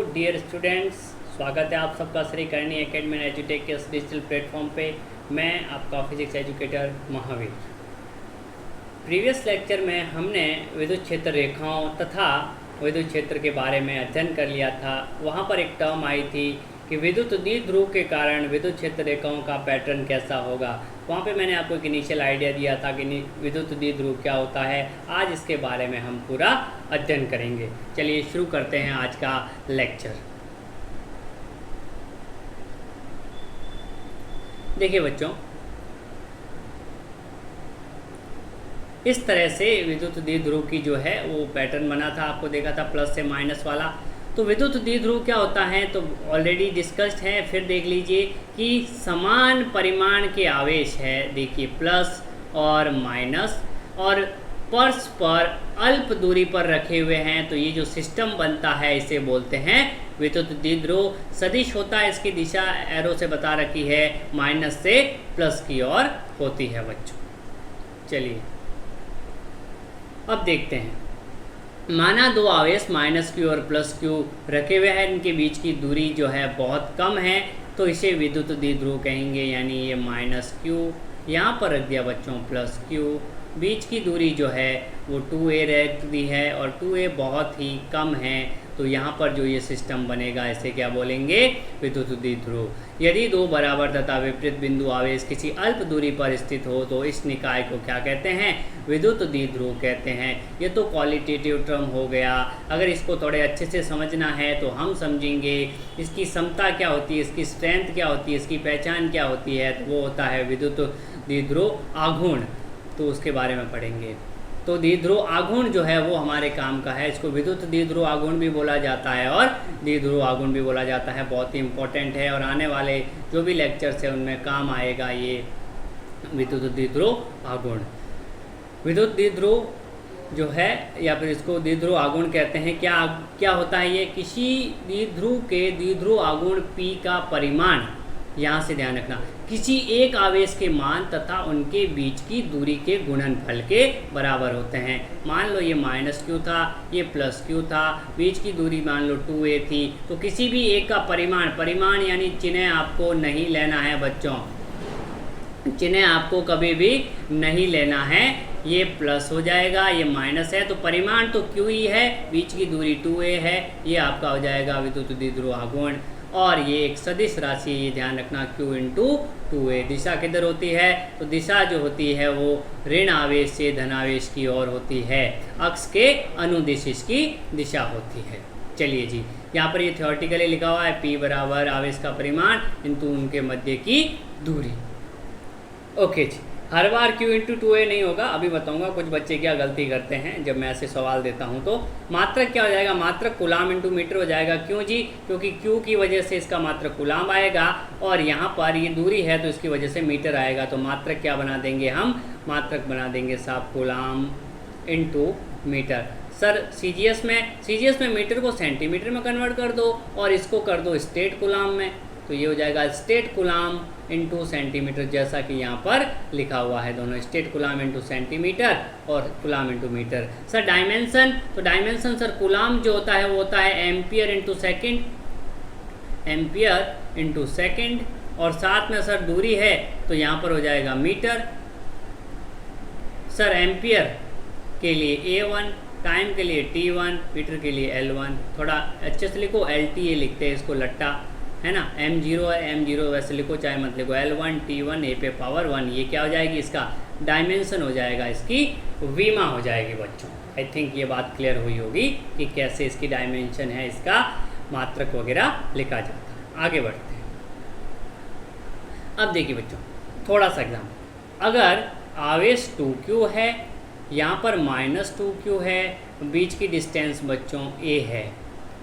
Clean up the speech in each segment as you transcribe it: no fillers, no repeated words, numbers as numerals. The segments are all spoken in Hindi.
डियर स्टूडेंट्स, स्वागत है आप सबका श्री करणी एकेडमी एजुटेक के डिजिटल प्लेटफॉर्म पे। मैं आपका physics educator Mahavir. Previous lecture में हमने विद्युत क्षेत्र रेखाओं तथा विद्युत क्षेत्र के बारे में अध्ययन कर लिया था। वहाँ पर एक टर्म आई थी कि विद्युत द्विध्रुव के कारण विद्युत क्षेत्र रेखाओं का पैटर्न कैसा होगा। वहाँ पे मैंने आपको एक इनिशियल आइडिया दिया था कि विद्युत द्विध्रुव क्या होता है। आज इसके बारे में हम पूरा अध्ययन करेंगे। चलिए शुरू करते हैं आज का लेक्चर। देखिए बच्चों, इस तरह से विद्युत द्विध्रुव की जो है वो पैटर्न बना था, आपको देखा था प्लस से माइनस वाला। तो विद्युत द्विध्रुव क्या होता है तो ऑलरेडी डिस्कस्ड है। फिर देख लीजिए कि समान परिमाण के आवेश है, देखिए प्लस और माइनस, और परस्पर अल्प दूरी पर रखे हुए हैं। तो ये जो सिस्टम बनता है इसे बोलते हैं विद्युत द्विध्रुव। सदिश होता है, इसकी दिशा एरो से बता रखी है, माइनस से प्लस की ओर होती है बच्चों। चलिए अब देखते हैं। माना दो आवेश माइनस क्यू और प्लस क्यू रखे हुए हैं, इनके बीच की दूरी जो है बहुत कम है, तो इसे विद्युत द्विध्रुव कहेंगे। यानी ये माइनस क्यू यहाँ पर रख दिया बच्चों, प्लस क्यू, बीच की दूरी जो है वो 2a रख दी है और 2a बहुत ही कम है। तो यहाँ पर जो ये सिस्टम बनेगा इसे क्या बोलेंगे, विद्युत द्विध्रुव। यदि दो बराबर तथा विपरीत बिंदु आवेश किसी अल्प दूरी पर स्थित हो तो इस निकाय को क्या कहते हैं, विद्युत द्विध्रुव कहते हैं। ये तो क्वालिटेटिव टर्म हो गया। अगर इसको थोड़े अच्छे से समझना है तो हम समझेंगे इसकी समता क्या होती है, इसकी स्ट्रेंथ क्या होती है, इसकी पहचान क्या होती है। तो वो होता है विद्युत द्विध्रुव आघूर्ण, तो उसके बारे में पढ़ेंगे। तो द्विध्रुव आघूर्ण जो है वो हमारे काम का है। इसको विद्युत द्विध्रुव आघूर्ण भी बोला जाता है और द्विध्रुव आघूर्ण भी बोला जाता है। बहुत ही इंपॉर्टेंट है और आने वाले जो भी लेक्चर्स है उनमें काम आएगा ये विद्युत द्विध्रुव आघूर्ण। विद्युत द्विध्रुव जो है या फिर इसको द्विध्रुव आघूर्ण कहते हैं। क्या होता है ये, किसी द्विध्रुव के द्विध्रुव आघूर्ण P का परिमाण, यहाँ से ध्यान रखना, किसी एक आवेश के मान तथा उनके बीच की दूरी के गुणनफल के बराबर होते हैं। मान लो ये माइनस क्यू था, ये प्लस क्यू था, बीच की दूरी मान लो 2a थी। तो किसी भी एक का परिमाण यानी चिन्ह आपको नहीं लेना है बच्चों, चिन्ह आपको कभी भी नहीं लेना है। ये प्लस हो जाएगा, ये माइनस है, तो परिमाण तो क्यू ही है, बीच की दूरी 2a है, ये आपका हो जाएगा विद्युत द्विध्रुव आघूर्ण। और ये एक सदिश राशि, ये ध्यान रखना, Q इंटू 2a। दिशा किधर होती है, तो दिशा जो होती है वो ऋण आवेश से धनावेश की ओर होती है। अक्ष के अनुदिश इसकी दिशा होती है। चलिए जी, यहाँ पर ये थ्योरेटिकली लिखा हुआ है, P बराबर आवेश का परिमाण इंटू उनके मध्य की दूरी। ओके जी, हर बार Q इंटू 2a नहीं होगा, अभी बताऊंगा कुछ बच्चे क्या गलती करते हैं जब मैं ऐसे सवाल देता हूं। तो मात्रक क्या हो जाएगा, मात्रक कूलाम इंटू मीटर हो जाएगा। क्यों जी, क्योंकि Q की वजह से इसका मात्रक कूलाम आएगा और यहाँ पर ये दूरी है तो इसकी वजह से मीटर आएगा। तो मात्रक क्या बना देंगे हम, मात्रक बना देंगे साहब coulomb into metre. Sir CGS में मीटर को सेंटीमीटर में कन्वर्ट कर दो और इसको कर दो स्टेट कूलाम में, तो ये हो जाएगा स्टेट कूलाम इंटू सेंटीमीटर, जैसा कि यहाँ पर लिखा हुआ है दोनों, स्टेट कूलाम इंटू सेंटीमीटर और coulomb into metre. Sir dimension, तो डायमेंशन सर कूलाम जो होता है वो होता है ampere into second, ampere into second, और साथ में सर दूरी है तो यहाँ पर हो जाएगा मीटर। सर एम्पियर के लिए A1, टाइम के लिए T1, मीटर के लिए L1। थोड़ा अच्छे से लिखो, LTA लिखते हैं इसको, लट्टा है ना, M0 है, M0 वैसे लिखो चाहे मत लिखो, L1 T1 A पे पावर 1। ये क्या हो जाएगी, इसका डायमेंशन हो जाएगा, इसकी वीमा हो जाएगी बच्चों। आई थिंक ये बात क्लियर हुई होगी कि कैसे इसकी डायमेंशन है, इसका मात्रक वगैरह लिखा जाता है। आगे बढ़ते हैं। अब देखिए बच्चों थोड़ा सा एग्जाम्पल, अगर आवेश 2q है, यहाँ पर -2q है, बीच की डिस्टेंस बच्चों a है,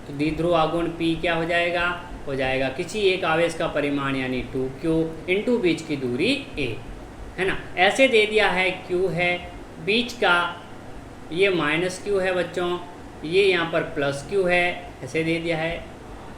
तो द्विध्रुव आघूर्ण P क्या हो जाएगा किसी एक आवेश का परिमाण यानी 2q इंटू बीच की दूरी a, है ना। ऐसे दे दिया है Q है, बीच का ये -q है बच्चों, ये यहाँ पर +q है, ऐसे दे दिया है,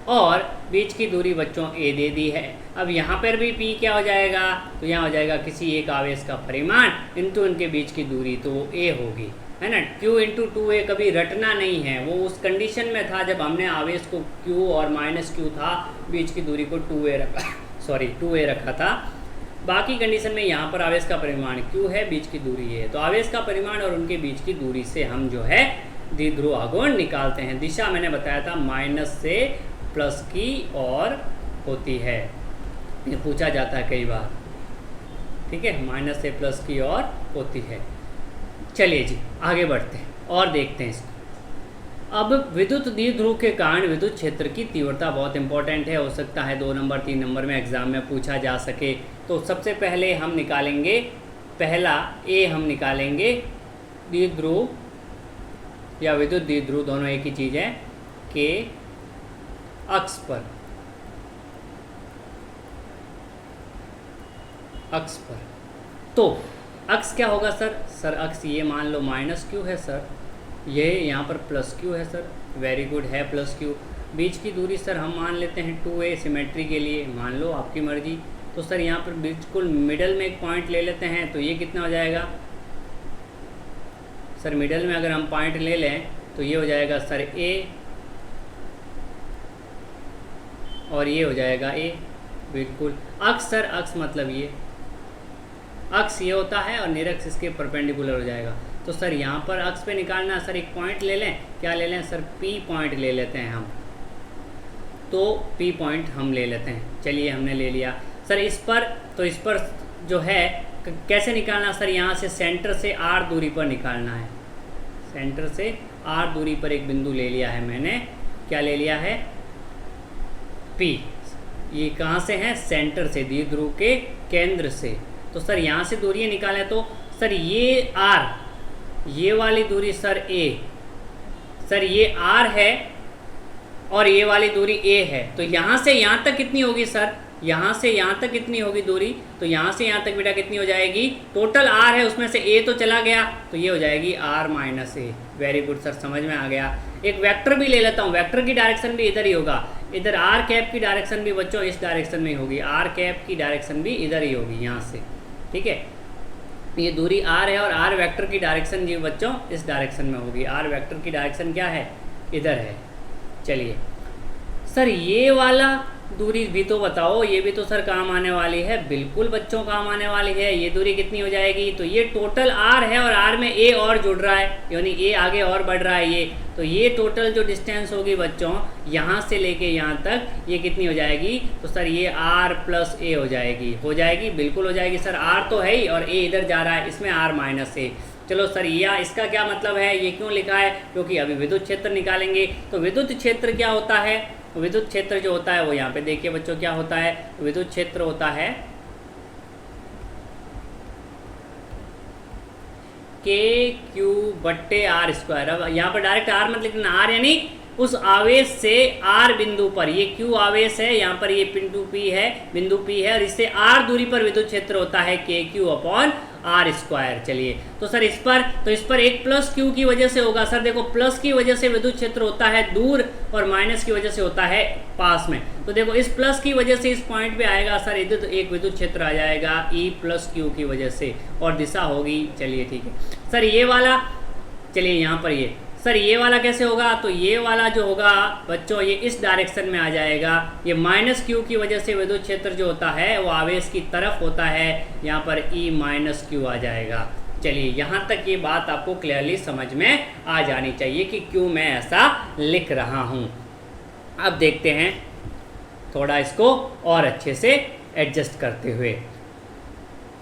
और बीच की दूरी बच्चों a दे दी है। अब यहाँ पर भी P क्या हो जाएगा, तो यहाँ हो जाएगा किसी एक आवेश का परिमाण इंटू उनके बीच की दूरी, तो a होगी। है ना। Q इंटू टू ए कभी रटना नहीं है, वो उस कंडीशन में था जब हमने आवेश को Q और माइनस Q था, बीच की दूरी को 2a रखा सॉरी 2a रखा था। बाकी कंडीशन में यहाँ पर आवेश का परिमाण Q है, बीच की दूरी है। तो आवेश का परिमाण और उनके बीच की दूरी से हम जो है द्विध्रुव आघूर्ण निकालते हैं। दिशा मैंने बताया था माइनस से प्लस की और होती है, ये पूछा जाता है कई बार, ठीक है, माइनस से प्लस की और होती है। चलिए जी आगे बढ़ते हैं और देखते हैं इसको। अब विद्युत द्विध्रुव के कारण विद्युत क्षेत्र की तीव्रता बहुत इंपॉर्टेंट है, हो सकता है 2 नंबर 3 नंबर में एग्जाम में पूछा जा सके। तो सबसे पहले हम निकालेंगे, पहला ए हम निकालेंगे द्विध्रुव या विद्युत द्विध्रुव दोनों एक ही चीज़ है, के अक्ष पर, अक्ष पर। तो अक्ष क्या होगा सर? सर अक्ष ये मान लो माइनस क्यू है सर, ये यहाँ पर प्लस क्यू है सर, वेरी गुड है प्लस क्यू। बीच की दूरी सर हम मान लेते हैं 2a, सिमेट्री के लिए मान लो, आपकी मर्जी। तो सर यहाँ पर बिल्कुल मिडल में एक पॉइंट ले लेते हैं, तो ये कितना हो जाएगा सर? मिडल में अगर हम पॉइंट ले लें तो ये हो जाएगा सर a, और ये हो जाएगा a, बिल्कुल। अक्ष सर, अक्ष मतलब ये अक्ष ये होता है और निरक्ष इसके परपेंडिकुलर हो जाएगा। तो सर यहाँ पर अक्ष पे निकालना, सर एक पॉइंट ले लें, क्या ले लें सर? P पॉइंट ले लेते हैं हम, तो P पॉइंट हम ले लेते हैं। चलिए हमने ले लिया सर इस पर। तो इस पर जो है कैसे निकालना सर? यहाँ से सेंटर से r दूरी पर निकालना है, सेंटर से r दूरी पर एक बिंदु ले लिया है मैंने, क्या ले लिया है? P। ये कहाँ से है? सेंटर से, द्विध्रुव के केंद्र से। तो सर यहाँ से दूरी निकालें तो सर ये r, ये वाली दूरी सर a, सर ये r है और ये वाली दूरी a है। तो यहाँ से यहाँ तक कितनी होगी सर? यहाँ से यहाँ तक कितनी होगी दूरी? तो यहाँ से यहाँ तक बेटा कितनी हो जाएगी? टोटल r है, उसमें से a तो चला गया, तो ये हो जाएगी r minus a। Very good sir, समझ में आ गया। एक वेक्टर भी ले लेता हूँ, वेक्टर की डायरेक्शन भी इधर ही होगा, इधर r कैप की डायरेक्शन भी बच्चों इस डायरेक्शन में ही होगी, r कैप की डायरेक्शन भी इधर ही होगी यहाँ से, ठीक है। ये दूरी r है और r वेक्टर की डायरेक्शन जी बच्चों इस डायरेक्शन में होगी, r वेक्टर की डायरेक्शन क्या है? इधर है। चलिए सर ये वाला दूरी भी तो बताओ, ये भी तो सर काम आने वाली है, बिल्कुल बच्चों काम आने वाली है। ये दूरी कितनी हो जाएगी? तो ये टोटल r है और r में a और जुड़ रहा है, यानी a आगे और बढ़ रहा है ये, तो ये टोटल जो डिस्टेंस होगी बच्चों यहाँ से लेके यहाँ तक, ये कितनी हो जाएगी? तो सर ये r प्लस a हो जाएगी, हो जाएगी, बिल्कुल हो जाएगी सर। r तो है ही और a इधर जा रहा है, इसमें r माइनस a। चलो सर या इसका क्या मतलब है? ये क्यों लिखा है? क्योंकि अभी विद्युत क्षेत्र निकालेंगे। तो विद्युत क्षेत्र क्या होता है? विद्युत क्षेत्र जो होता है वो यहाँ पे देखिए बच्चों क्या होता है। विद्युत क्षेत्र होता है KQ/r²। अब यहाँ पर डायरेक्ट r मत लिखना, r यानी उस आवेश से r बिंदु पर, ये Q आवेश है, यहाँ पर ये बिंदु P है, बिंदु P है, और इससे r दूरी पर विद्युत क्षेत्र होता है KQ/r²। चलिए तो सर इस पर, तो इस पर एक प्लस Q की वजह से होगा सर। देखो प्लस की वजह से विद्युत क्षेत्र होता है दूर और माइनस की वजह से होता है पास में। तो देखो इस प्लस की वजह से इस पॉइंट पे आएगा सर एक विद्युत क्षेत्र आ जाएगा E+Q की वजह से, और दिशा होगी, चलिए ठीक है सर ये वाला। चलिए यहाँ पर ये सर ये वाला कैसे होगा? तो ये वाला जो होगा बच्चों ये इस डायरेक्शन में आ जाएगा। ये -Q की वजह से विद्युत क्षेत्र जो होता है वो आवेश की तरफ होता है, यहाँ पर E-Q आ जाएगा। चलिए यहाँ तक ये बात आपको क्लियरली समझ में आ जानी चाहिए कि क्यों मैं ऐसा लिख रहा हूँ। अब देखते हैं थोड़ा इसको और अच्छे से एडजस्ट करते हुए।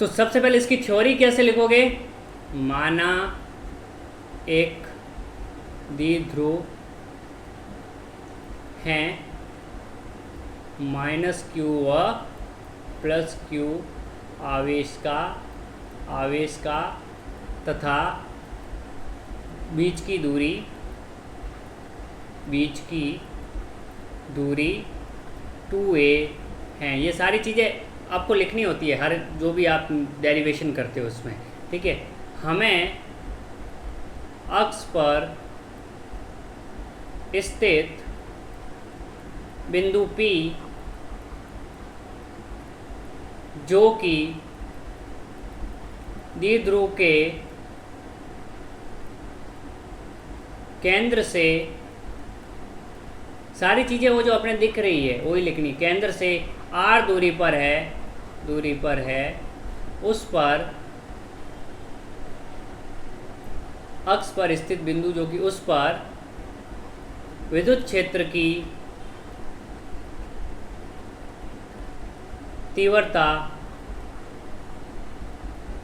तो सबसे पहले इसकी थ्योरी कैसे लिखोगे? माना एक द्विध्रुव हैं -Q व +Q आवेश का तथा बीच की दूरी 2a हैं। ये सारी चीज़ें आपको लिखनी होती है हर जो भी आप डेरिवेशन करते हो उसमें, ठीक है। हमें अक्ष पर स्थित बिंदु P जो कि द्विध्रुव के केंद्र से सारी चीज़ें वो जो अपने दिख रही है वही लिखनी। केंद्र से r दूरी पर है उस पर अक्ष पर स्थित बिंदु जो कि उस पर विद्युत क्षेत्र की तीव्रता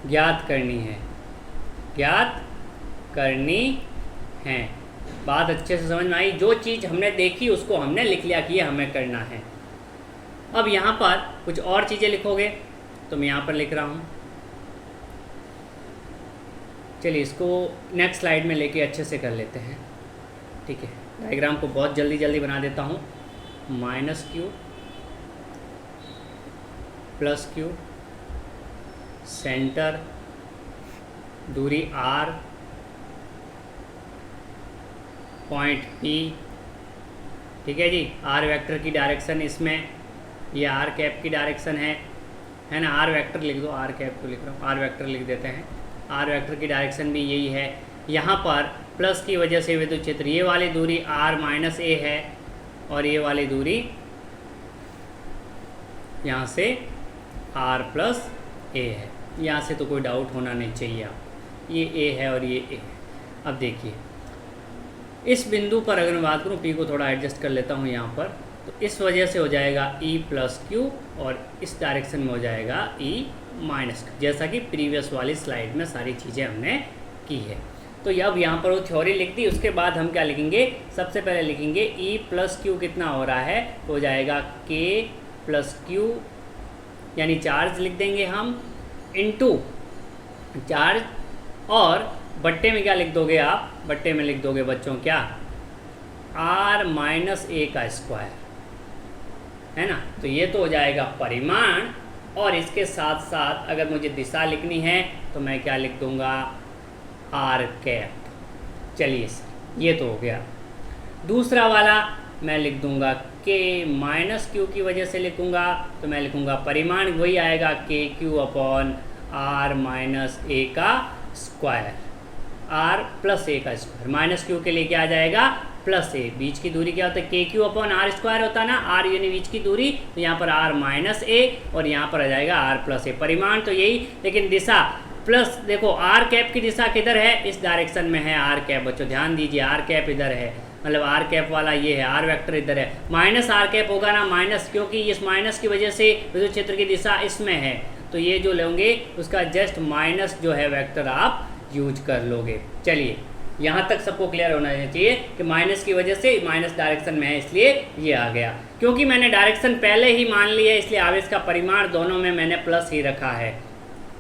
ज्ञात करनी है। बात अच्छे से समझ में आई। जो चीज़ हमने देखी उसको हमने लिख लिया कि ये हमें करना है। अब यहाँ पर कुछ और चीज़ें लिखोगे तो मैं यहाँ पर लिख रहा हूँ। चलिए इसको नेक्स्ट स्लाइड में लेके अच्छे से कर लेते हैं, ठीक है। डायग्राम को बहुत जल्दी बना देता हूँ। -q +q, सेंटर, दूरी r, पॉइंट P, ठीक है जी। r वेक्टर की डायरेक्शन इसमें ये r कैप की डायरेक्शन है ना। r वेक्टर लिख दो, r कैप को लिख रहा हूँ, r वेक्टर लिख देते हैं। r वेक्टर की डायरेक्शन भी यही है। यहाँ पर प्लस की वजह से विद्युत क्षेत्र, ये वाली दूरी r - a है और ये वाली दूरी यहाँ से r + a है। यहाँ से तो कोई डाउट होना नहीं चाहिए आप। ये a है और ये a है। अब देखिए इस बिंदु पर अगर मैं बात करूँ, p को थोड़ा एडजस्ट कर लेता हूँ यहाँ पर, तो इस वजह से हो जाएगा E + q और इस डायरेक्शन में हो जाएगा E - q, जैसा कि प्रीवियस वाली स्लाइड में सारी चीज़ें हमने की है। तो अब यहाँ पर वो थ्योरी लिख दी। उसके बाद हम क्या लिखेंगे, सबसे पहले लिखेंगे E + q कितना हो रहा है, हो जाएगा K + q, यानी चार्ज लिख देंगे हम, इनटू चार्ज, और बट्टे में क्या लिख दोगे आप, बट्टे में लिख दोगे बच्चों क्या, r - a का स्क्वायर, है ना। तो ये तो हो जाएगा परिमाण, और इसके साथ साथ अगर मुझे दिशा लिखनी है तो मैं क्या लिख दूंगा, r कैप। चलिए सर ये तो हो गया। दूसरा वाला मैं लिख दूंगा k - q की वजह से लिखूंगा, तो मैं लिखूंगा परिमाण वही आएगा kq / r - a का स्क्वायर, r + a का स्क्वायर। -q के लिए क्या आ जाएगा, +a। बीच की दूरी क्या होता है, kq / r² होता है ना, r यानी बीच की दूरी, तो यहाँ पर r - a और यहाँ पर आ जाएगा r + a। परिमाण तो यही, लेकिन दिशा प्लस, देखो r कैप की दिशा किधर है, इस डायरेक्शन में है r कैप। बच्चों ध्यान दीजिए, r कैप इधर है, मतलब r कैप वाला ये है, r वेक्टर इधर है। -r कैप होगा ना, माइनस, क्योंकि इस माइनस की वजह से विद्युत क्षेत्र की दिशा इसमें है, तो ये जो लेंगे उसका जस्ट माइनस जो है वेक्टर आप यूज कर लोगे। चलिए यहाँ तक सबको क्लियर होना चाहिए कि माइनस की वजह से माइनस डायरेक्शन में है, इसलिए ये आ गया। क्योंकि मैंने डायरेक्शन पहले ही मान ली है, इसलिए आवेश का परिमाण दोनों में मैंने प्लस ही रखा है,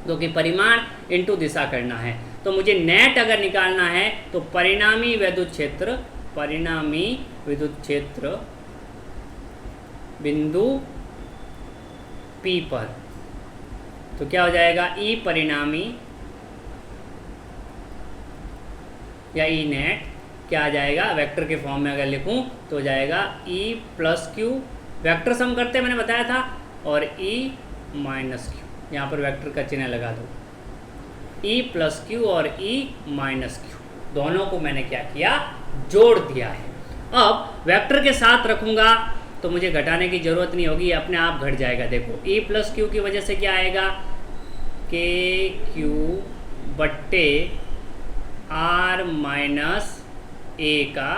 क्योंकि परिमाण इनटू दिशा करना है। तो मुझे नेट अगर निकालना है तो परिणामी विद्युत क्षेत्र बिंदु P पर, तो क्या हो जाएगा, E परिणामी या E नेट क्या आ जाएगा, वेक्टर के फॉर्म में अगर लिखूं तो हो जाएगा E + q, वेक्टर सम करते मैंने बताया था, और E - q, यहाँ पर वेक्टर का चिन्ह लगा दो। E + q और E - q दोनों को मैंने क्या किया, जोड़ दिया है। अब वेक्टर के साथ रखूंगा तो मुझे घटाने की जरूरत नहीं होगी, अपने आप घट जाएगा। देखो E + q की वजह से क्या आएगा, kq बट्टे r - a का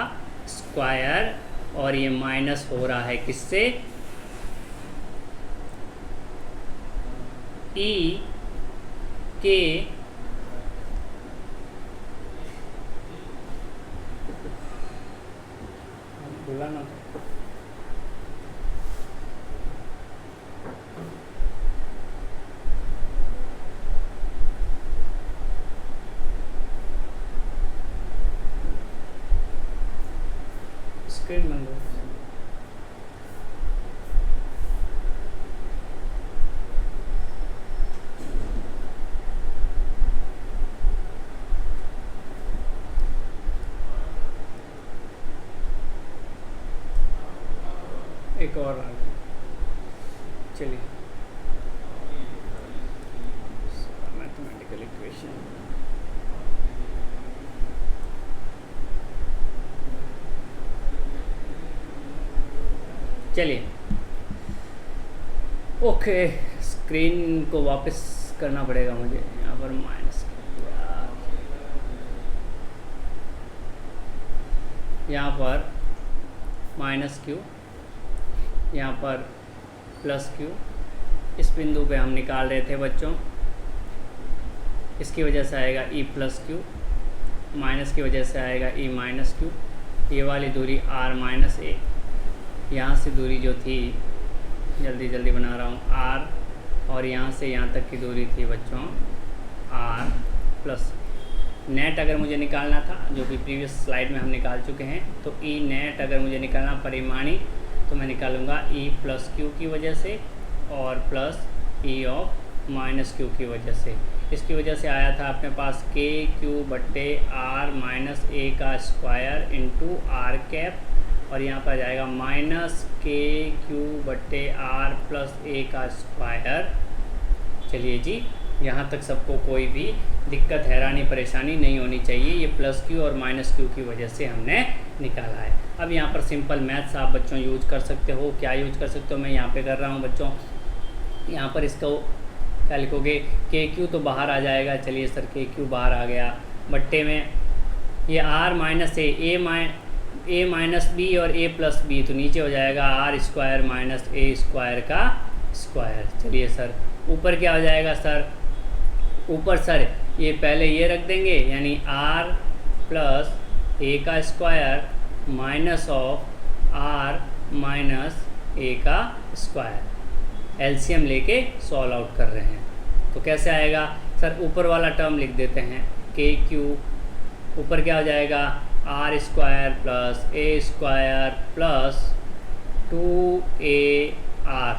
स्क्वायर, और ये माइनस हो रहा है किससे, E के बोला ना, स्क्रीन बंद हो। एक और आ गया, चलिए मैथमेटिकल इक्वेशन, चलिए ओके, स्क्रीन को वापस करना पड़ेगा मुझे। यहाँ पर माइनस, यहाँ पर माइनस क्यू, यहाँ पर प्लस क्यू, इस बिंदु पे हम निकाल रहे थे बच्चों। इसकी वजह से आएगा ई प्लस क्यू, माइनस की वजह से आएगा ई माइनस क्यू। ये वाली दूरी आर माइनस ए, यहाँ से दूरी जो थी, जल्दी जल्दी बना रहा हूँ, आर, और यहाँ से यहाँ तक की दूरी थी बच्चों आर प्लस। नेट अगर मुझे निकालना था, जो कि प्रीवियस स्लाइड में हम निकाल चुके हैं, तो ई नेट अगर मुझे निकालना परिमाणी, तो मैं निकालूंगा ई प्लस क्यू की वजह से और plus E of minus Q की वजह से। इसकी वजह से आया था अपने पास के क्यू बट्टे आर माइनस ए का स्क्वायर इंटू आर कैप, और यहाँ पर जाएगा माइनस के क्यू बट्टे आर प्लस ए का स्क्वायर। चलिए जी, यहाँ तक सबको कोई भी दिक्कत, हैरानी, परेशानी नहीं होनी चाहिए। ये प्लस क्यू और माइनस क्यू की वजह से हमने निकाला है। अब यहाँ पर सिंपल मैथ्स आप बच्चों यूज कर सकते हो। क्या यूज कर सकते हो, मैं यहाँ पे कर रहा हूँ बच्चों। यहाँ पर इसको क्या लिखोगे, के क्यू तो बाहर आ जाएगा। चलिए सर, के क्यू बाहर आ गया, बट्टे में ये R minus A minus B और ए प्लस बी, तो नीचे हो जाएगा R square minus A square का स्क्वायर। चलिए सर, ऊपर क्या हो जाएगा सर, ऊपर सर ये पहले ये रख देंगे, यानी आर प्लस ए का square minus of R minus A का स्क्वायर। एलसीएम लेके सॉल्व आउट कर रहे हैं, तो कैसे आएगा सर, ऊपर वाला टर्म लिख देते हैं, के क्यू, ऊपर क्या हो जाएगा, R square plus A square plus 2a R,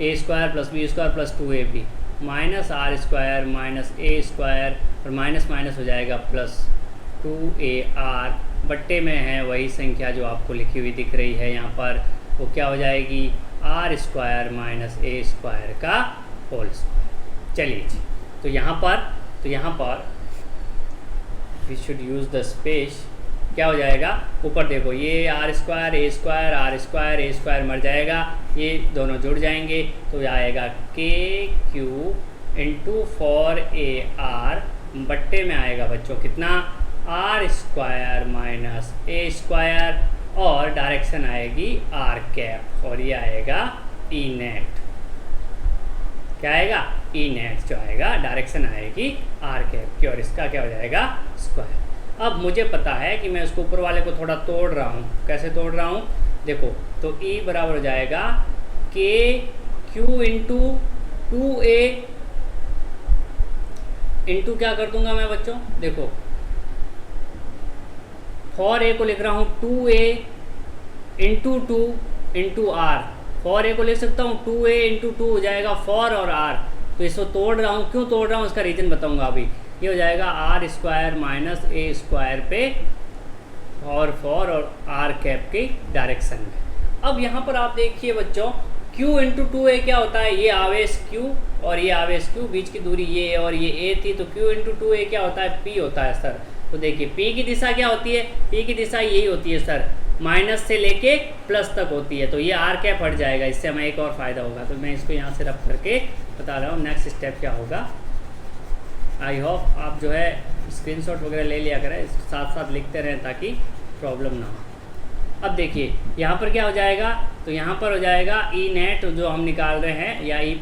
A square plus B square plus 2ab, minus R square minus A square, और माइनस माइनस हो जाएगा प्लस 2ar, बट्टे में है वही संख्या जो आपको लिखी हुई दिख रही है यहाँ पर, वो क्या हो जाएगी, R square minus A square का होल स्क्वायर। चलिए जी, तो यहाँ पर we should use the space. क्या हो जाएगा, ऊपर देखो, ये R square A square, R square A square मर जाएगा, ये दोनों जुड़ जाएंगे, तो आएगा के क्यू इंटू 4ar, बट्टे में आएगा बच्चों कितना, R square minus A square, और डायरेक्शन आएगी आर कैप, और ये आएगा ई नेट। क्या आएगा, ई नेट जो आएगा, डायरेक्शन आएगी आर कैप की, और इसका क्या हो जाएगा, स्क्वायर। अब मुझे पता है कि मैं उसको ऊपर वाले को थोड़ा तोड़ रहा हूँ। कैसे तोड़ रहा हूँ, देखो, तो E बराबर हो जाएगा के क्यू इंटू 2a इंटू क्या कर दूंगा मैं बच्चों, देखो, फॉर ए को लिख रहा हूँ 2a into 2 into R. For A को लिख सकता हूँ 2a इंटू 2 हो जाएगा फॉर और आर, तो इसको तोड़ रहा हूँ। क्यों तोड़ रहा हूँ, इसका रीजन बताऊंगा अभी। ये हो जाएगा R square minus A square पे और फॉर और आर कैप के डायरेक्शन में। अब यहाँ पर आप देखिए बच्चों, Q इंटू 2a क्या होता है, ये आवेश Q और ये आवेश Q, बीच की दूरी ये और ये a थी, तो Q इंटू 2a क्या होता है, P होता है सर। तो देखिए P की दिशा क्या होती है, P की दिशा यही होती है सर, माइनस से लेके प्लस तक होती है, तो ये आर कैप हट जाएगा, इससे हमें एक और फ़ायदा होगा। तो मैं इसको यहाँ से रख करके बता रहा हूँ नेक्स्ट स्टेप क्या होगा। आई होप आप जो है स्क्रीनशॉट वगैरह ले लिया करें, साथ साथ लिखते रहें ताकि प्रॉब्लम ना हो। अब देखिए यहाँ पर क्या हो जाएगा, तो यहाँ पर हो जाएगा ई नेट जो हम निकाल रहे हैं, या ई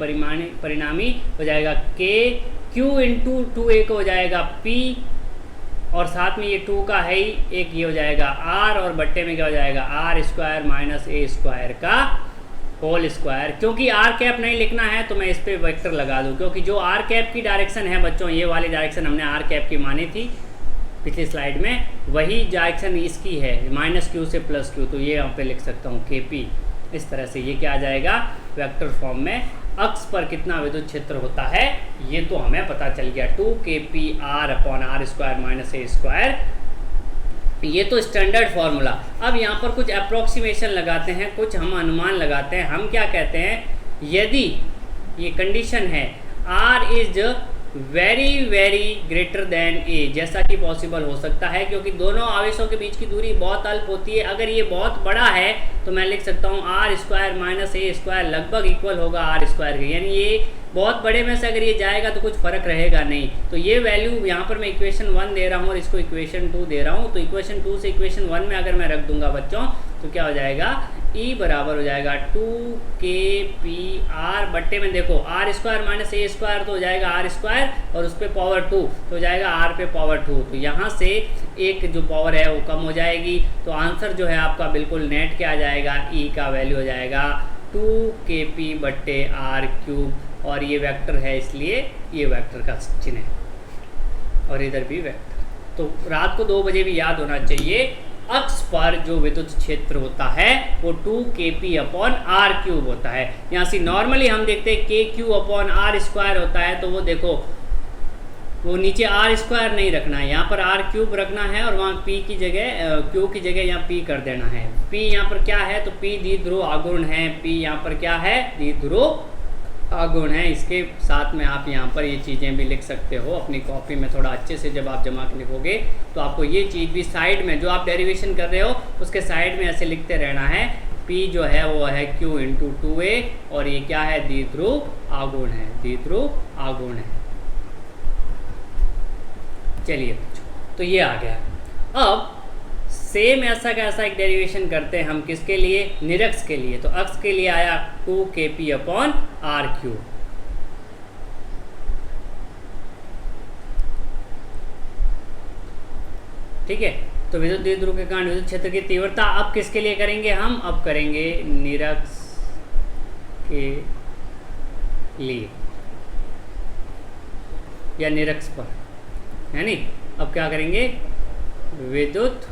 परिणामी हो जाएगा के क्यू इंटू 2a को हो जाएगा P, और साथ में ये 2 का है ही एक, ये हो जाएगा R, और बट्टे में क्या हो जाएगा R square minus A square का होल स्क्वायर। क्योंकि आर कैप नहीं लिखना है तो मैं इस पर वेक्टर लगा दूँ, क्योंकि जो आर कैप की डायरेक्शन है बच्चों, ये वाली डायरेक्शन हमने आर कैप की मानी थी पिछली स्लाइड में, वही डायरेक्शन इसकी है, माइनस क्यू से प्लस क्यू, तो ये यहाँ पे लिख सकता हूँ KP। इस तरह से ये क्या आ जाएगा, वेक्टर फॉर्म में। अक्ष पर कितना विद्युत क्षेत्र होता है ये तो हमें पता चल गया, 2kPr upon R square minus A square, ये तो स्टैंडर्ड फॉर्मूला। अब यहाँ पर कुछ अप्रोक्सीमेशन लगाते हैं, कुछ हम अनुमान लगाते हैं। हम क्या कहते हैं, यदि ये कंडीशन है R is very very greater than A, जैसा कि पॉसिबल हो सकता है, क्योंकि दोनों आवेशों के बीच की दूरी बहुत अल्प होती है। अगर ये बहुत बड़ा है तो मैं लिख सकता हूँ R square minus A square लगभग इक्वल होगा आर स्क्वायर के, यानी ये बहुत बड़े में से अगर ये जाएगा तो कुछ फर्क रहेगा नहीं। तो ये वैल्यू यहाँ पर मैं इक्वेशन 1 दे रहा हूँ और इसको इक्वेशन 2 दे रहा हूँ, तो इक्वेशन 2 से इक्वेशन 1 में अगर मैं रख दूंगा बच्चों तो क्या हो जाएगा, ई बराबर हो जाएगा 2kpr बट्टे में देखो R square minus A square तो हो जाएगा आर स्क्वायर और उस पर पावर 2 तो हो जाएगा आर पे पावर 2, तो यहाँ से एक जो पावर है वो कम हो जाएगी। तो आंसर जो है आपका बिल्कुल नेट क्या आ जाएगा, ई का वैल्यू हो जाएगा 2kp बट्टे आर क्यूब, और ये वेक्टर है इसलिए ये वेक्टर का चिन्ह है और इधर भी वेक्टर। तो रात को 2 बजे भी याद होना चाहिए, अक्ष पर जो विद्युत क्षेत्र होता है वो 2kp/r³ होता है। यहाँ से नॉर्मली हम देखते हैं kq/r² होता है, तो वो देखो वो नीचे r² नहीं रखना है, यहाँ पर r³ रखना है और वहाँ p की जगह q की जगह यहाँ p कर देना है। p यहाँ पर क्या है, तो p द्विध्रुव आघूर्ण है, p यहाँ पर क्या है, द्विध्रुव आघूर्ण है। इसके साथ में आप यहाँ पर ये चीज़ें भी लिख सकते हो अपनी कॉपी में, थोड़ा अच्छे से जब आप जमा के लिखोगे तो आपको ये चीज़ भी साइड में जो आप डेरिवेशन कर रहे हो उसके साइड में ऐसे लिखते रहना है। P जो है वो है Q × 2a और ये क्या है, द्विध्रुव आघूर्ण है, द्विध्रुव आघूर्ण है। चलिए तो ये आ गया। अब सेम ऐसा का ऐसा एक डेरिवेशन करते हैं हम किसके लिए, निरक्ष के लिए। तो अक्ष के लिए आया 2kp/r³। ठीक है, तो विद्युत द्विध्रुव के कारण विद्युत क्षेत्र की तीव्रता अब किसके लिए करेंगे हम, अब करेंगे निरक्ष के लिए या निरक्ष पर, है नी। अब क्या करेंगे, विद्युत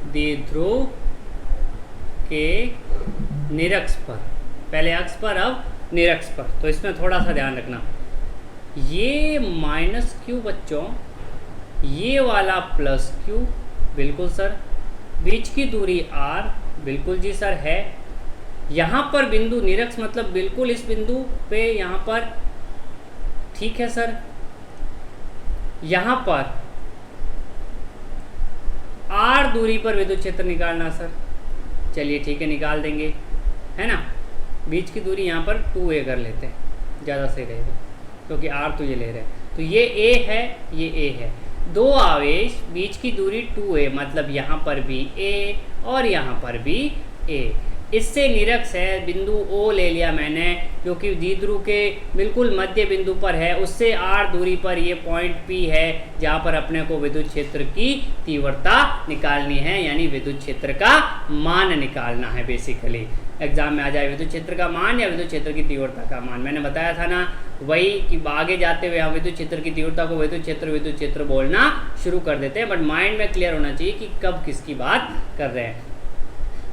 द्विध्रुव के निरक्ष पर, पहले अक्ष पर अब निरक्ष पर। तो इसमें थोड़ा सा ध्यान रखना, ये -q बच्चों, ये वाला +q, बिल्कुल सर। बीच की दूरी r, बिल्कुल जी सर है। यहाँ पर बिंदु निरक्ष मतलब बिल्कुल इस बिंदु पे यहाँ पर, ठीक है सर। यहाँ पर r दूरी पर विद्युत क्षेत्र निकालना सर, चलिए ठीक है निकाल देंगे, है ना। बीच की दूरी यहाँ पर 2a कर लेते हैं, ज़्यादा सही रहेगा क्योंकि r तो ये ले रहे हैं। तो ये a है, ये a है, दो आवेश, बीच की दूरी 2a मतलब यहाँ पर भी a और यहाँ पर भी a। इससे निरक्ष है, बिंदु O ले लिया मैंने जो कि द्विध्रुव के बिल्कुल मध्य बिंदु पर है, उससे r दूरी पर ये पॉइंट P है जहाँ पर अपने को विद्युत क्षेत्र की तीव्रता निकालनी है, यानी विद्युत क्षेत्र का मान निकालना है। बेसिकली एग्जाम में आ जाए विद्युत क्षेत्र का मान या विद्युत क्षेत्र की तीव्रता का मान। मैंने बताया था ना वही कि आगे जाते हुए हम विद्युत क्षेत्र की तीव्रता को विद्युत क्षेत्र बोलना शुरू कर देते हैं, बट माइंड में क्लियर होना चाहिए कि कब किसकी बात कर रहे हैं।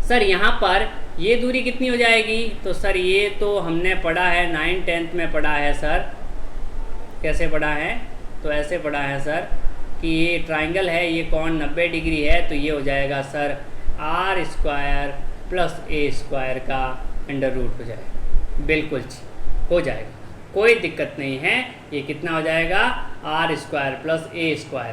सर यहाँ पर ये दूरी कितनी हो जाएगी, तो सर ये तो हमने पढ़ा है 9th-10th में पढ़ा है सर। कैसे पढ़ा है, तो ऐसे पढ़ा है सर कि ये ट्राइंगल है, ये कोण 90 डिग्री है, तो ये हो जाएगा सर r² + a² का √, हो जाएगा। बिल्कुल हो जाएगा, कोई दिक्कत नहीं है। ये कितना हो जाएगा, r² + a²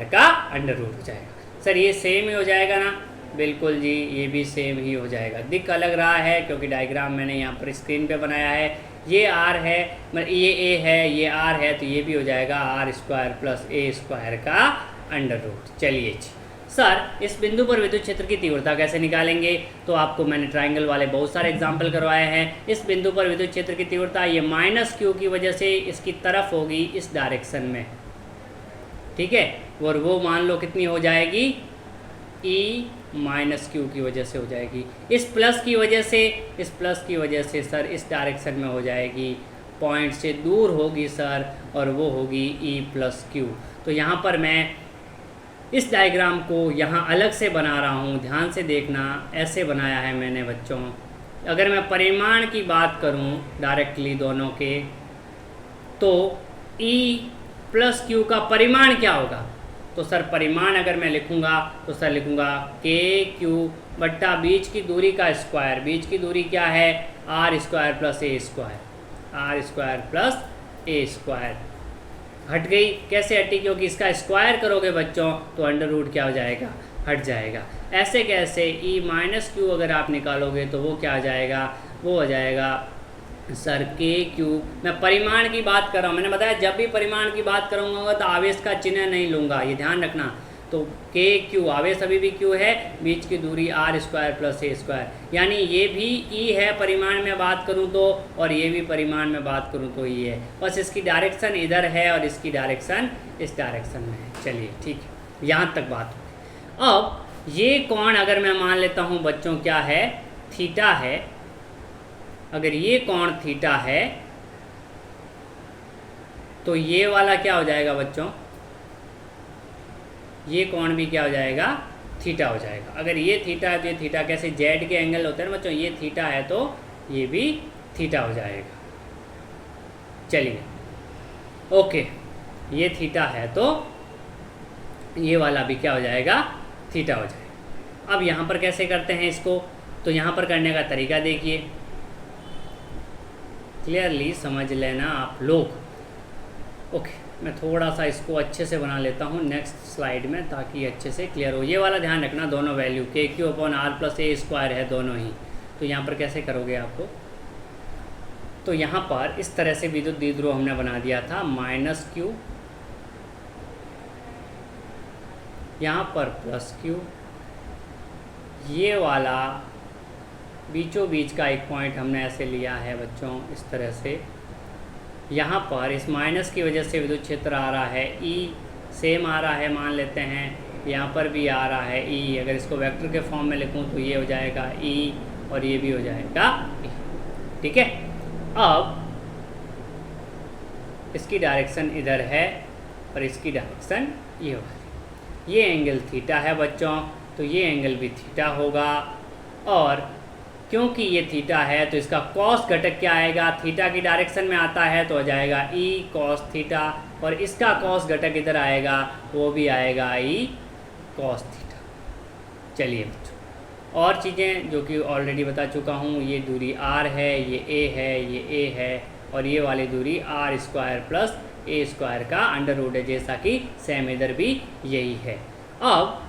का √, हो जाएगा। सर ये सेम ही हो जाएगा ना, बिल्कुल जी ये भी सेम ही हो जाएगा। दिख अलग रहा है क्योंकि डायग्राम मैंने यहाँ पर स्क्रीन पे बनाया है। ये r है, ये a है, ये r है, तो ये भी हो जाएगा r² + a² का √। चलिए सर इस बिंदु पर विद्युत क्षेत्र की तीव्रता कैसे निकालेंगे, तो आपको मैंने ट्राइंगल वाले बहुत सारे एग्जाम्पल करवाए हैं। इस बिंदु पर विद्युत क्षेत्र की तीव्रता ये -q की वजह से इसकी तरफ होगी, इस डायरेक्शन में, ठीक है। और वो मान लो कितनी हो जाएगी, E -q की वजह से हो जाएगी। इस प्लस की वजह से, इस प्लस की वजह से सर इस डायरेक्शन में हो जाएगी, पॉइंट से दूर होगी सर, और वो होगी E + q। तो यहाँ पर मैं इस डायग्राम को यहाँ अलग से बना रहा हूँ, ध्यान से देखना, ऐसे बनाया है मैंने बच्चों। अगर मैं परिमाण की बात करूँ डायरेक्टली दोनों के, तो E + q का परिमाण क्या होगा, तो सर परिमाण अगर मैं लिखूंगा तो सर लिखूंगा kq बट्टा बीच की दूरी का स्क्वायर। बीच की दूरी क्या है, r² + a², r² + a²। हट गई। कैसे हटी? क्योंकि इसका स्क्वायर करोगे बच्चों तो अंडर रूट क्या हो जाएगा? हट जाएगा। ऐसे कैसे? ई माइनस क्यू अगर आप निकालोगे तो वो क्या आ जाएगा? वो हो जाएगा सर के क्यूब। मैं परिमाण की बात कर रहा हूँ, मैंने बताया जब भी परिमाण की बात करूँगा तो आवेश का चिन्ह नहीं लूँगा, ये ध्यान रखना। तो के क्यू, आवेश अभी भी क्यू है, बीच की दूरी R square plus A square, यानी ये भी ई है परिमाण में बात करूँ तो, और ये भी परिमाण में बात करूँ तो ई है। बस इसकी डायरेक्शन इधर है और इसकी डायरेक्शन इस डायरेक्शन में है। चलिए ठीक है, यहाँ तक बात हो। अब ये कोण अगर मैं मान लेता हूँ बच्चों क्या है? थीटा है। अगर ये कोण थीटा है तो ये वाला क्या हो जाएगा बच्चों? ये कोण भी क्या हो जाएगा? थीटा हो जाएगा। अगर ये थीटा है तो ये थीटा, कैसे जेड के एंगल होते हैं ना बच्चों, ये थीटा है तो ये भी थीटा हो जाएगा। चलिए ओके, ये थीटा है तो ये वाला भी क्या हो जाएगा? थीटा हो जाएगा। अब यहाँ पर कैसे करते हैं इसको? तो यहाँ पर करने का तरीका देखिए, क्लियरली समझ लेना आप लोग। ओके, मैं थोड़ा सा इसको अच्छे से बना लेता हूँ नेक्स्ट स्लाइड में ताकि अच्छे से क्लियर हो। ये वाला ध्यान रखना, दोनों value K Q upon R plus A square है दोनों ही। तो यहाँ पर कैसे करोगे आपको? तो यहाँ पर इस तरह से विद्युत द्विध्रुव हमने बना दिया था, माइनस क्यू, यहाँ पर प्लस क्यू, ये वाला बीचों बीच का एक पॉइंट हमने ऐसे लिया है बच्चों इस तरह से। यहाँ पर इस माइनस की वजह से विद्युत क्षेत्र आ रहा है ई, सेम आ रहा है मान लेते हैं, यहाँ पर भी आ रहा है ई। अगर इसको वेक्टर के फॉर्म में लिखूँ तो ये हो जाएगा ई और ये भी हो जाएगा ई। ठीक है, अब इसकी डायरेक्शन इधर है और इसकी डायरेक्शन ये होगा। ये एंगल थीटा है बच्चों, तो ये एंगल भी थीटा होगा। और क्योंकि ये थीटा है तो इसका कॉस घटक क्या आएगा? थीटा की डायरेक्शन में आता है तो हो जाएगा ई कॉस थीटा, और इसका कॉस घटक इधर आएगा, वो भी आएगा ई कॉस थीटा। चलिए बच्चों, और चीज़ें जो कि ऑलरेडी बता चुका हूँ, ये दूरी आर है, ये ए है, ये ए है, और ये वाली दूरी R square plus A square का अंडर रूट है, जैसा कि सेम इधर भी यही है। अब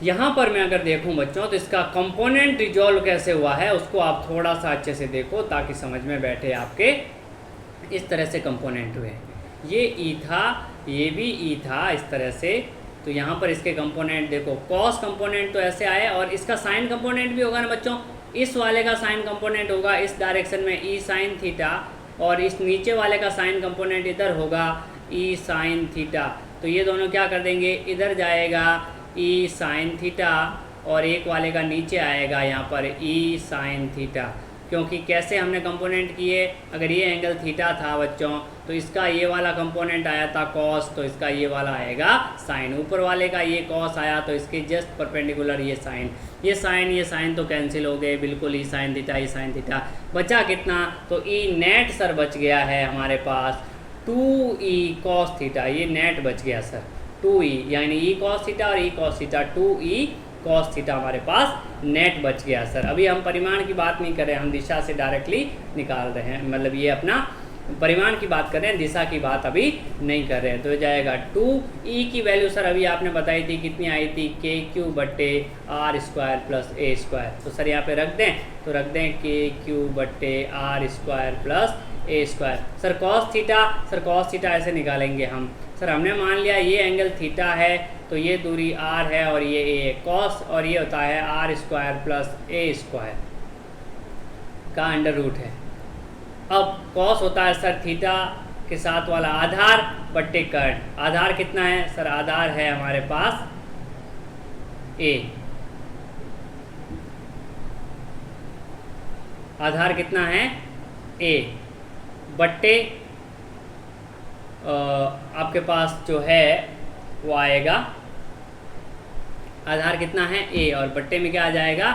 यहाँ पर मैं अगर देखूँ बच्चों तो इसका कंपोनेंट रिजॉल्व कैसे हुआ है उसको आप थोड़ा सा अच्छे से देखो ताकि समझ में बैठे आपके। इस तरह से कंपोनेंट हुए, ये ई था, ये भी ई था इस तरह से। तो यहाँ पर इसके कंपोनेंट देखो, कॉस कंपोनेंट तो ऐसे आए, और इसका साइन कंपोनेंट भी होगा ना बच्चों। इस वाले का साइन कंपोनेंट होगा इस डायरेक्शन में ई साइन थीटा, और इस नीचे वाले का साइन कंपोनेंट इधर होगा ई साइन थीटा। तो ये दोनों क्या कर देंगे, इधर जाएगा ई साइन थीटा, और एक वाले का नीचे आएगा यहाँ पर ई साइन थीटा। क्योंकि कैसे हमने कंपोनेंट किए, अगर ये एंगल थीटा था बच्चों तो इसका ये वाला कंपोनेंट आया था कॉस, तो इसका ये वाला आएगा साइन। ऊपर वाले का ये कॉस आया तो इसके जस्ट परपेंडिकुलर ये साइन, ये साइन तो कैंसिल हो गए बिल्कुल, ई साइन थीटा। बचा कितना? तो ई नेट सर बच गया है हमारे पास 2e कॉस थीटा, ये नेट बच गया सर 2e, यानी ई कॉस थीटा और E cos theta, 2e cos theta हमारे पास नेट बच गया सर। अभी हम परिमाण की बात नहीं कर रहे हैं, हम दिशा से डायरेक्टली निकाल रहे हैं, मतलब ये अपना परिमाण की बात कर रहे हैं, दिशा की बात अभी नहीं कर रहे हैं। तो हो जाएगा 2e की वैल्यू सर अभी आपने बताई थी, कितनी आई थी? के क्यू बट्टे R square plus A square. तो सर यहाँ पे रख दें, तो रख दें के क्यू बट्टे R square plus A square. Sir cos theta ऐसे निकालेंगे हम। सर हमने मान लिया ये एंगल थीटा है तो ये दूरी आर है और ये ए, कॉस और ये होता है R square plus A square का अंडर रूट है। अब कॉस होता है सर थीटा के साथ वाला आधार बट्टे कर्ण। आधार कितना है सर? आधार है हमारे पास ए। आधार कितना है? ए बट्टे आपके पास जो है वो आएगा, आधार कितना है? ए, और बट्टे में क्या आ जाएगा?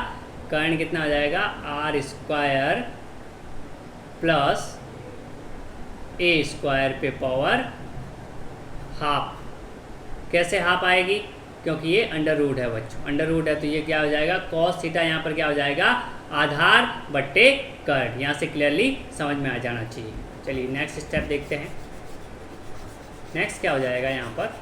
कर्ण कितना आ जाएगा? R square plus A square पे पावर हाफ। कैसे हाफ आएगी? क्योंकि ये अंडर रूट है बच्चों, अंडर रूट है तो ये क्या हो जाएगा? कॉस थीटा यहाँ पर क्या हो जाएगा? आधार बट्टे कर्ण। यहाँ से क्लियरली समझ में आ जाना चाहिए। चलिए नेक्स्ट स्टेप देखते हैं। नेक्स्ट क्या हो जाएगा यहाँ पर,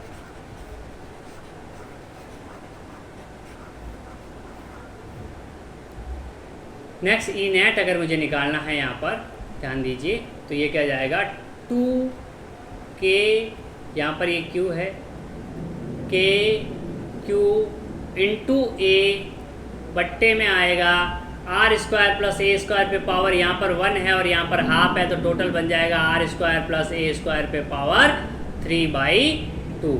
नेक्स्ट ई नेट अगर मुझे निकालना है यहाँ पर ध्यान दीजिए, तो ये क्या जाएगा 2k, यहाँ पर ये q है, k q इंटू ए बट्टे में आएगा R square plus A square पे पावर, यहाँ पर 1 है और यहाँ पर हाफ है, तो टोटल बन जाएगा R square plus A square पे पावर 3/2।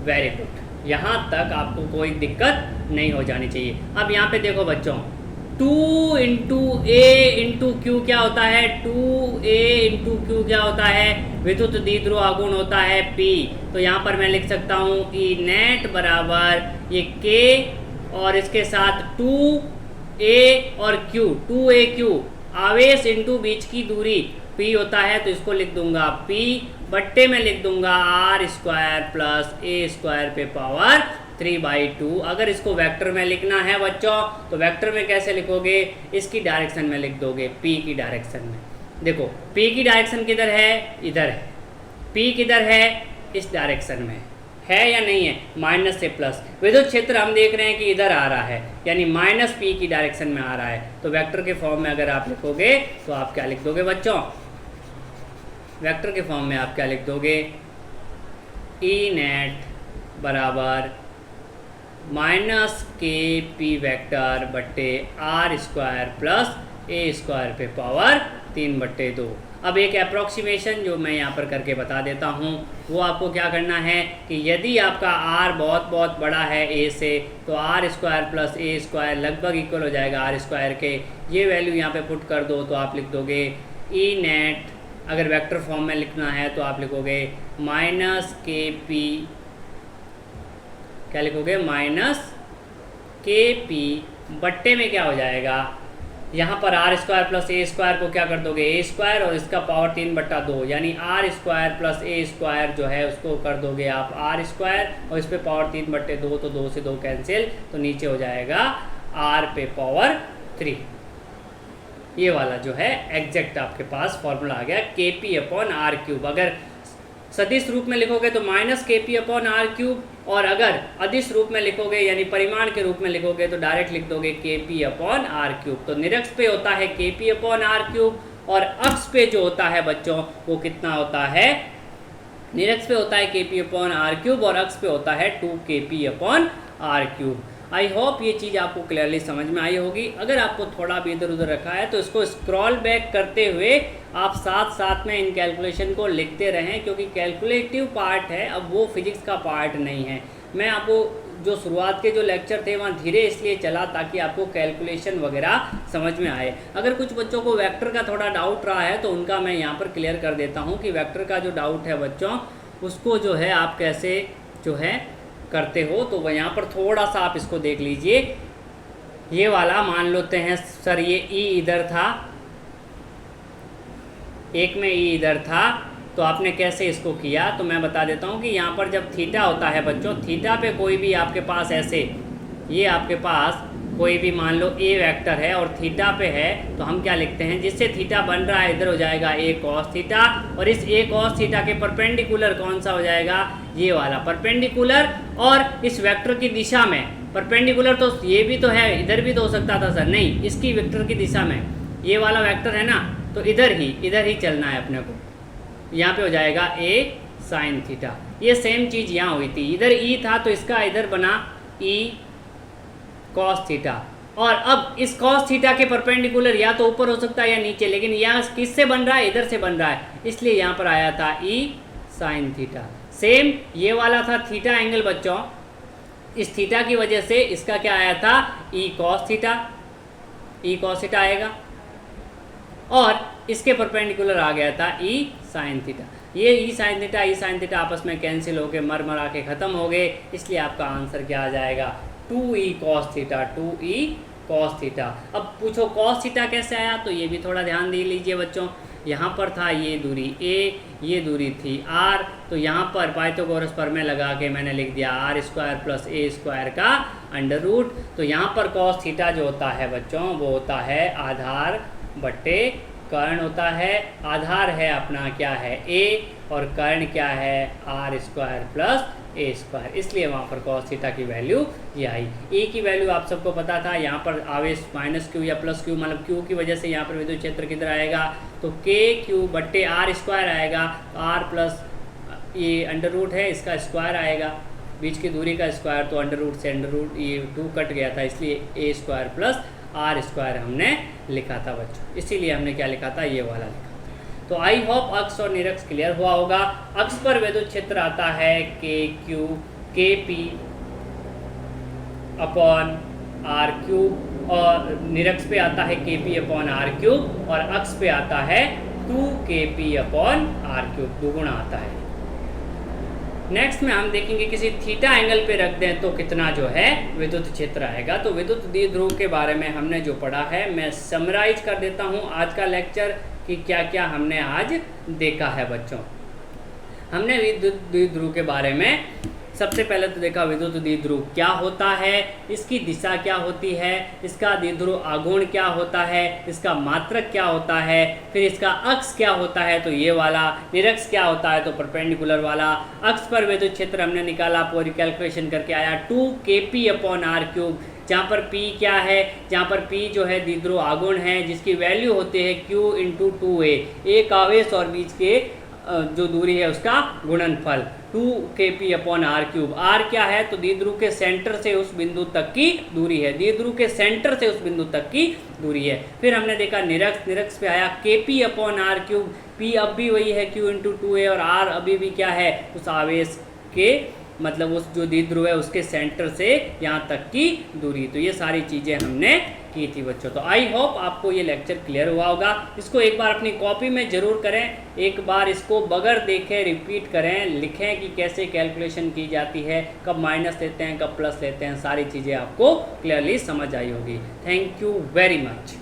वेरी गुड, यहाँ तक आपको कोई दिक्कत नहीं हो जानी चाहिए। अब यहाँ पे देखो बच्चों, 2 इंटू ए इंटू क्यू क्या होता है, 2a इंटू क्यू क्या होता है, विद्युत द्विध्रुव आघूर्ण होता है P। तो यहाँ पर मैं लिख सकता हूँ ई नेट बराबर ये K और इसके साथ 2a और Q, 2aq आवेश इंटू बीच की दूरी P होता है, तो इसको लिख दूंगा P बट्टे में लिख दूंगा R square plus A square पे पावर 3/2। अगर इसको वेक्टर में लिखना है बच्चों, तो वेक्टर में कैसे लिखोगे, इसकी डायरेक्शन में लिख दोगे, P की डायरेक्शन में। देखो P की डायरेक्शन किधर है, इधर है, P किधर है, इस डायरेक्शन में है या नहीं है, माइनस से प्लस। विद्युत क्षेत्र हम देख रहे हैं कि इधर आ रहा है, यानी माइनस P की डायरेक्शन में आ रहा है। तो वेक्टर के फॉर्म में अगर आप लिखोगे तो आप क्या लिख दोगे बच्चों, वेक्टर के फॉर्म में आप क्या लिख दोगे, ई नेट बराबर माइनस के पी वेक्टर बट्टे R square plus A square पे पावर 3/2। अब एक अप्रॉक्सीमेशन जो मैं यहाँ पर करके बता देता हूँ, वो आपको क्या करना है कि यदि आपका r बहुत बहुत बड़ा है a से, तो R square plus A square लगभग इक्वल हो जाएगा आर स्क्वायर के। ये वैल्यू यहाँ पे पुट कर दो तो आप लिख दोगे ई नेट, अगर वेक्टर फॉर्म में लिखना है तो आप लिखोगे माइनस के पी, क्या लिखोगे, माइनस के पी बट्टे में क्या हो जाएगा, यहाँ पर R square plus A square को क्या कर दोगे, ए स्क्वायर और इसका पावर 3/2, यानी R square plus A square जो है उसको कर दोगे आप आर स्क्वायर और इस पे पावर 3/2, तो 2 से 2 कैंसिल, तो नीचे हो जाएगा आर पे पावर 3। ये वाला जो है एग्जैक्ट आपके पास फॉर्मूला आ गया kp/r³। अगर सदिश रूप में लिखोगे तो माइनस kp/r³, और अगर अदिश रूप में लिखोगे यानी परिमाण के रूप में लिखोगे तो डायरेक्ट लिख दोगे kp/r³। तो निरक्ष पे होता है kp/r³ और अक्ष पे जो होता है बच्चों वो कितना होता है, निरक्ष पे होता है kp/r³ और अक्ष पे होता है 2kp/r³। आई होप ये चीज़ आपको क्लियरली समझ में आई होगी। अगर आपको थोड़ा भी इधर उधर रखा है तो इसको स्क्रॉल बैक करते हुए आप साथ साथ में इन कैलकुलेशन को लिखते रहें, क्योंकि कैलकुलेटिव पार्ट है, अब वो फिजिक्स का पार्ट नहीं है। मैं आपको जो शुरुआत के जो लेक्चर थे वहाँ धीरे इसलिए चला ताकि आपको कैलकुलेशन वगैरह समझ में आए। अगर कुछ बच्चों को वेक्टर का थोड़ा डाउट रहा है तो उनका मैं यहाँ पर क्लियर कर देता हूँ कि वेक्टर का जो डाउट है बच्चों, उसको जो है आप कैसे जो है करते हो। तो वह यहाँ पर थोड़ा सा आप इसको देख लीजिए। ये वाला मान लेते हैं सर, ये ई इधर था, एक में ई इधर था, तो आपने कैसे इसको किया तो मैं बता देता हूँ कि यहाँ पर जब थीटा होता है बच्चों, थीटा पे कोई भी आपके पास ऐसे, ये आपके पास कोई भी मान लो ए वेक्टर है और थीटा पे है, तो हम क्या लिखते हैं, जिससे थीटा बन रहा है इधर हो जाएगा ए कॉस थीटा, और इस ए कॉस थीटा के परपेंडिकुलर कौन सा हो जाएगा, ये वाला परपेंडिकुलर। और इस वेक्टर की दिशा में परपेंडिकुलर, तो ये भी तो है, इधर भी तो हो सकता था सर, नहीं, इसकी वेक्टर की दिशा में ये वाला वेक्टर है ना, तो इधर ही चलना है अपने को। यहाँ पे हो जाएगा ए साइन थीटा। ये सेम चीज़ यहाँ हुई थी, इधर ई था तो इसका इधर बना ई कॉस थीटा, और अब इस कॉस थीटा के परपेंडिकुलर या तो ऊपर हो सकता है या नीचे, लेकिन यहाँ किससे बन रहा है, इधर से बन रहा है, इसलिए यहाँ पर आया था ई साइन थीटा। सेम ये वाला था थीटा एंगल बच्चों, इस थीटा की वजह से इसका क्या आया था, E cos theta, E cos theta आएगा, और इसके परपेंडिकुलर आ गया था ई साइन थीटा। ये ई साइन थीटा आपस में कैंसिल होके मर के ख़त्म हो गए, इसलिए आपका आंसर क्या आ जाएगा, 2e cos theta, 2e cos theta. अब पूछो cos थीटा कैसे आया, तो ये भी थोड़ा ध्यान दे लीजिए बच्चों। यहाँ पर था ये दूरी a, ये दूरी थी r, तो यहाँ पर पाइथागोरस प्रमेय लगा के मैंने लिख दिया r² प्लस a स्क्वायर का अंडर रूट। तो यहाँ पर cos थीटा जो होता है बच्चों, वो होता है आधार बट्टे कर्ण होता है। आधार है अपना क्या है a, और कर्ण क्या है R square plus A square, इसलिए वहाँ पर cos थीटा की वैल्यू ये आई। ए की वैल्यू आप सबको पता था, यहाँ पर आवेश माइनस क्यू या प्लस क्यू, मतलब क्यू की वजह से यहाँ पर विद्युत क्षेत्र किधर आएगा, तो के क्यू बट्टे आर स्क्वायर आएगा, आर प्लस ये अंडर रूट है इसका स्क्वायर आएगा, बीच की दूरी का स्क्वायर, तो अंडर रूट से अंडर रूट ये 2 कट गया था, इसलिए ए स्क्वायर प्लस आर स्क्वायर हमने लिखा था बच्चों, इसीलिए हमने क्या लिखा था, ये वाला लिखा। तो आई होप अक्ष और निरक्ष क्लियर हुआ होगा। अक्ष पर विद्युत क्षेत्र आता है के क्यू के पी अपॉन आर क्यूब, और निरक्ष पे आता है के पी अपॉन आर क्यूब, और अक्ष पे आता है 2 के पी अपॉन आर क्यूब, दुगुना आता है। नेक्स्ट में हम देखेंगे किसी थीटा एंगल पे रख दें तो कितना जो है विद्युत क्षेत्र आएगा। तो विद्युत द्विध्रुव के बारे में हमने जो पढ़ा है, मैं समराइज कर देता हूँ आज का लेक्चर कि क्या क्या हमने आज देखा है बच्चों। हमने विद्युत द्विध्रुव के बारे में सबसे पहले तो देखा विद्युत द्विध्रुव क्या होता है, इसकी दिशा क्या होती है, इसका द्विध्रुव आघूर्ण क्या होता है, इसका मात्रक क्या होता है, फिर इसका अक्ष क्या होता है, तो ये वाला, निरक्ष क्या होता है, तो परपेंडिकुलर वाला। अक्ष पर विद्युत क्षेत्र हमने निकाला, पूरी कैलकुलेशन करके आया 2 kp अपॉन आर क्यूब, जहाँ पर P क्या है, जहाँ पर P जो है द्विध्रुव आघूर्ण है, जिसकी वैल्यू होती है Q इंटू 2a, एक आवेश और बीच के जो दूरी है उसका गुणनफल 2 kp upon R cube. R क्या है, तो द्विध्रुव के सेंटर से उस बिंदु तक की दूरी है, द्विध्रुव के सेंटर से उस बिंदु तक की दूरी है। फिर हमने देखा निरक्ष, निरक्ष पे आया kp upon R cube, P अब भी वही है Q इंटू 2a, और R अभी भी क्या है, उस आवेश के मतलब उस जो द्विध्रुव है उसके सेंटर से यहाँ तक की दूरी। तो ये सारी चीज़ें हमने की थी बच्चों। तो आई होप आपको ये लेक्चर क्लियर हुआ होगा। इसको एक बार अपनी कॉपी में ज़रूर करें, एक बार इसको बगैर देखे रिपीट करें, लिखें कि कैसे कैलकुलेशन की जाती है, कब माइनस लेते हैं, कब प्लस लेते हैं, सारी चीज़ें आपको क्लियरली समझ आई होगी। Thank you very much.